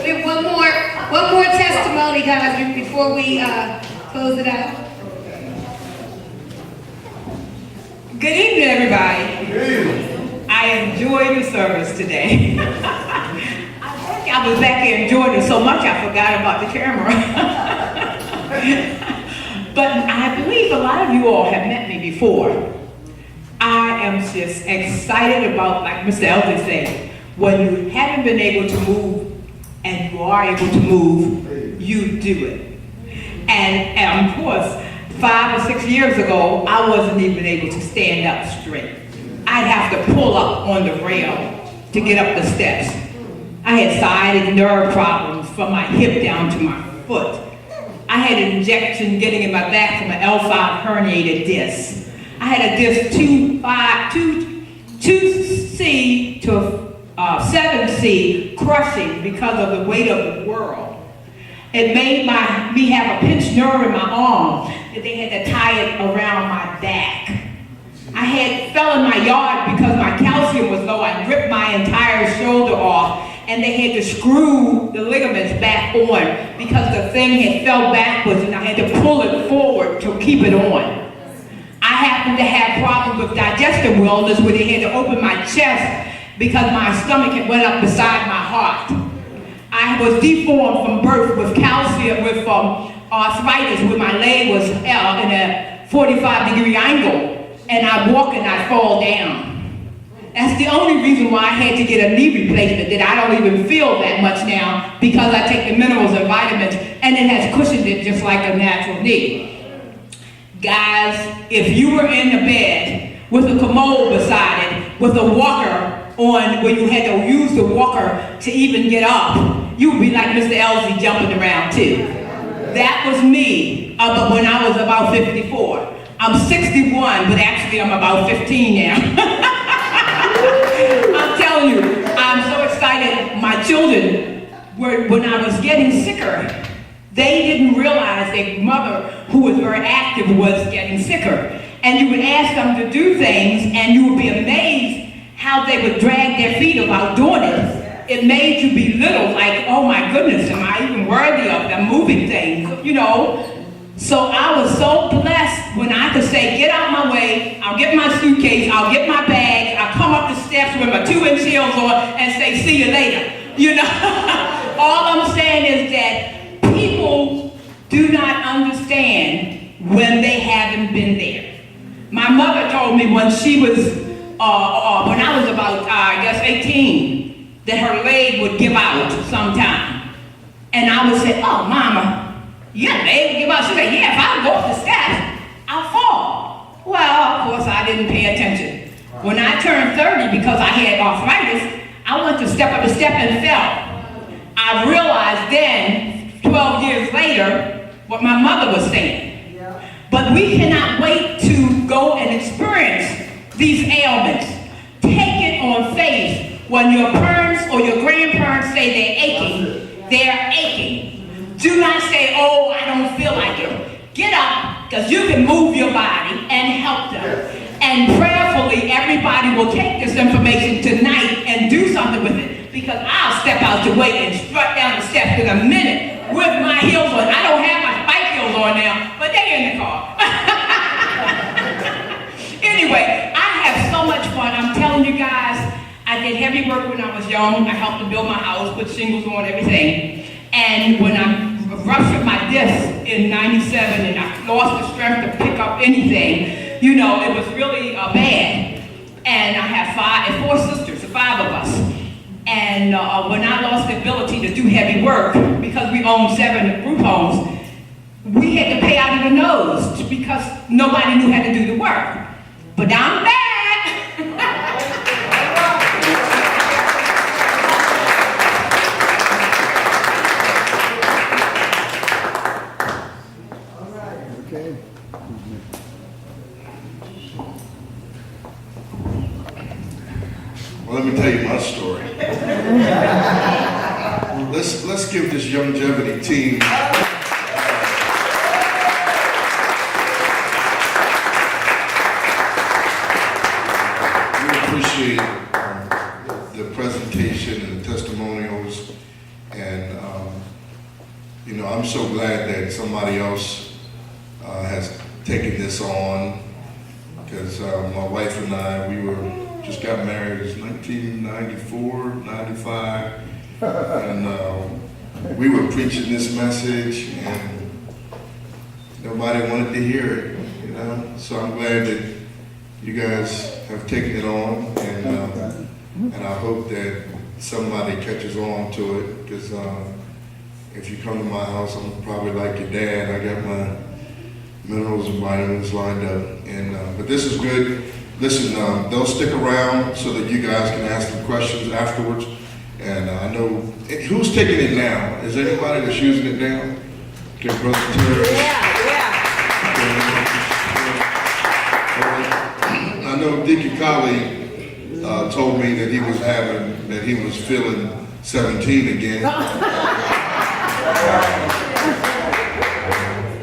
we have one more testimony, guys, before we close it out. Good evening, everybody. Good evening. I enjoyed the service today. I was back here enjoying it so much I forgot about the camera. But I believe a lot of you all have met me before. I am just excited about, like Mr. Elsey said, when you haven't been able to move and you are able to move, you do it. And of course, 5 or 6 years ago, I wasn't even able to stand up straight. I'd have to pull up on the rail to get up the steps. I had sciatic nerve problems from my hip down to my foot. I had an injection getting in my back from an L5 herniated disc. I had a disc 2C to 7C crushing because of the weight of the world. It made me have a pinched nerve in my arm that they had to tie it around my back. I fell in my yard because my calcium was low. I ripped my entire shoulder off, and they had to screw the ligaments back on because the thing had fell backwards and I had to pull it forward to keep it on. I happened to have problems with digestive wellness where they had to open my chest because my stomach had went up beside my heart. I was deformed from birth with calcium, with arthritis, where my leg was in a 45-degree angle, and I walk and I fall down. That's the only reason why I had to get a knee replacement, that I don't even feel that much now because I take the minerals and vitamins, and it has cushioned it just like a natural knee. Guys, if you were in the bed with a commode beside it, with a walker on where you had to use the walker to even get up, you would be like Mr. Elsey jumping around too. That was me, but when I was about 54. I'm 61, but actually I'm about 15 now. I'm telling you, I'm so excited. My children, when I was getting sicker, they didn't realize their mother, who was very active, was getting sicker. And you would ask them to do things, and you would be amazed how they would drag their feet about doing it. It made you belittle, like, oh my goodness, am I even worthy of them moving things, you know? So I was so blessed when I could say, get out my way, I'll get my suitcase, I'll get my bag, I'll come up the steps with my 2-inch heels on and say, see you later, you know? All I'm saying is that people do not understand when they haven't been there. My mother told me when she was, when I was about, I guess 18, that her leg would give out sometime. And I would say, oh, Mama, your leg would give out. She said, yeah, if I go up the steps, I'll fall. Well, of course, I didn't pay attention. When I turned 30, because I had arthritis, I went to step up the step and fell. I realized then, 12 years later, what my mother was saying. But we cannot wait to go and experience these ailments. Take it on faith. When your parents or your grandparents say they're aching, they're aching. Do not say, oh, I don't feel like it. Get up, because you can move your body and help them. And prayerfully, everybody will take this information tonight and do something with it, because I'll step out the way and strut down the steps in a minute with my heels on. I don't have my spike heels on now, but they're in the car. Anyway, I have so much fun. I'm telling you guys, I did heavy work when I was young. I helped to build my house, put shingles on, everything. And when I ruptured my disc in '97 and I lost the strength to pick up anything, you know, it was really bad. And I have 4 sisters, 5 of us. And when I lost the ability to do heavy work, because we owned 7 group homes, we had to pay out of the nose because nobody knew how to do the work. But I'm back. Well, let me tell you my story. Let's give this Youngevity team we appreciate the presentation and the testimonials, and you know, I'm so glad that somebody else has taken this on, because my wife and I, we just got married in 1994, 95, and we were preaching this message, and nobody wanted to hear it, you know. So I'm glad that you guys have taken it on, and I hope that somebody catches on to it, because if you come to my house, I'm probably like your dad. I got my minerals and vitamins lined up, and but this is good. Listen, they'll stick around so that you guys can ask them questions afterwards. And I know, who's taking it now? Is anybody that's using it now? Okay, Brother Terry. I know Deacon Colley told me that he was feeling 17 again.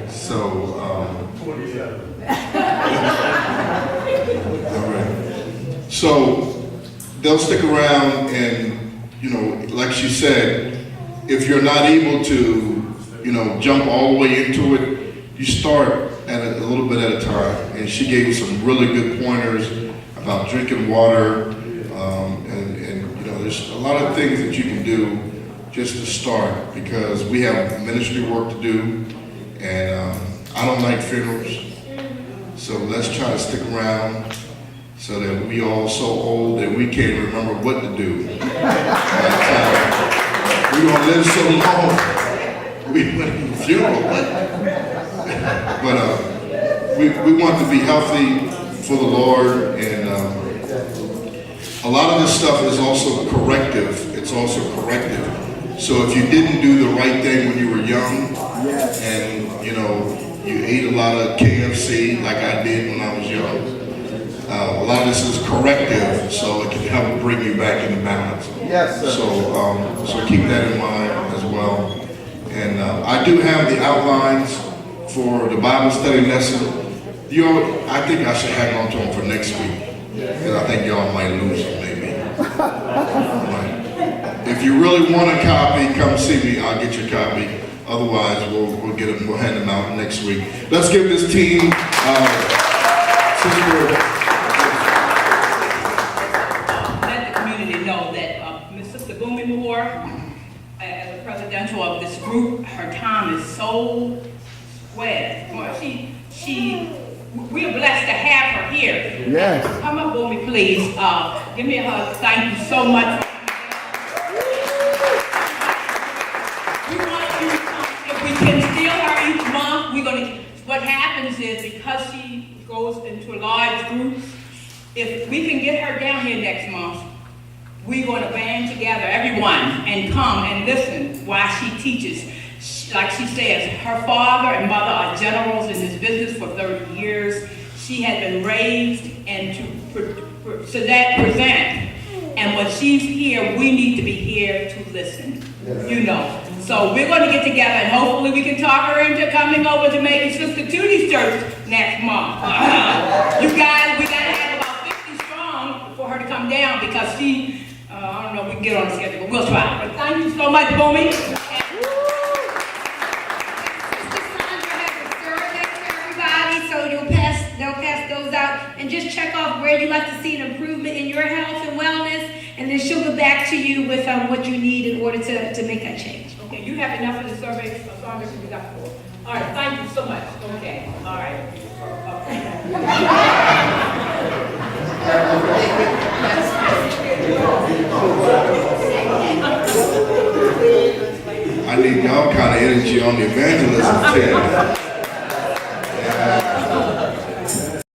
So, all right. So they'll stick around, and you know, like she said, if you're not able to, you know, jump all the way into it, you start at a little bit at a time. And she gave some really good pointers about drinking water, and you know, there's a lot of things that you can do just to start, because we have ministry work to do, and I don't like funerals, so let's try to stick around so that we all so old that we can't remember what to do. We're gonna live so long. We went to the funeral, but we want to be healthy for the Lord, and a lot of this stuff is also corrective. It's also corrective. So if you didn't do the right thing when you were young, and you know, you ate a lot of KFC like I did when I was young, a lot of this is corrective, so it can help bring you back into balance. Yes, sir. So keep that in mind as well. And I do have the outlines for the Bible study lesson. I think I should hang on to them for next week, because I think y'all might lose them maybe. If you really want a copy, come see me. I'll get your copy. Otherwise, we'll get them. We'll hand them out next week. Let's give this team. Let the community know that Miss Sister Bunmi, as a presidential of this group, her time is so square. Well, we are blessed to have her here. Yes. Come up, Bunmi, please. Give me a hug. Thank you so much. We want you to come. If we can steal her each month, we're going to. What happens is, because she goes into large groups, if we can get her down here next month, we're going to band together, everyone, and come and listen while she teaches. Like she says, her father and mother are generals in this business for 30 years. She had been raised and to present. And when she's here, we need to be here to listen, you know. So we're going to get together, and hopefully we can talk her into coming over to maybe Sister Tuddie's church next month. You guys, we got to have about 50 strong for her to come down, because she, I don't know, we can get on the schedule, but we'll try. But thank you so much, Bunmi. They'll pass those out, and just check off where you'd like to see an improvement in your health and wellness, and then she'll go back to you with what you need in order to make that change. Okay, you have enough of the survey, Azandra, we got 4. All right, thank you so much. Okay, all right. I need y'all kind of energy on the evangelism team.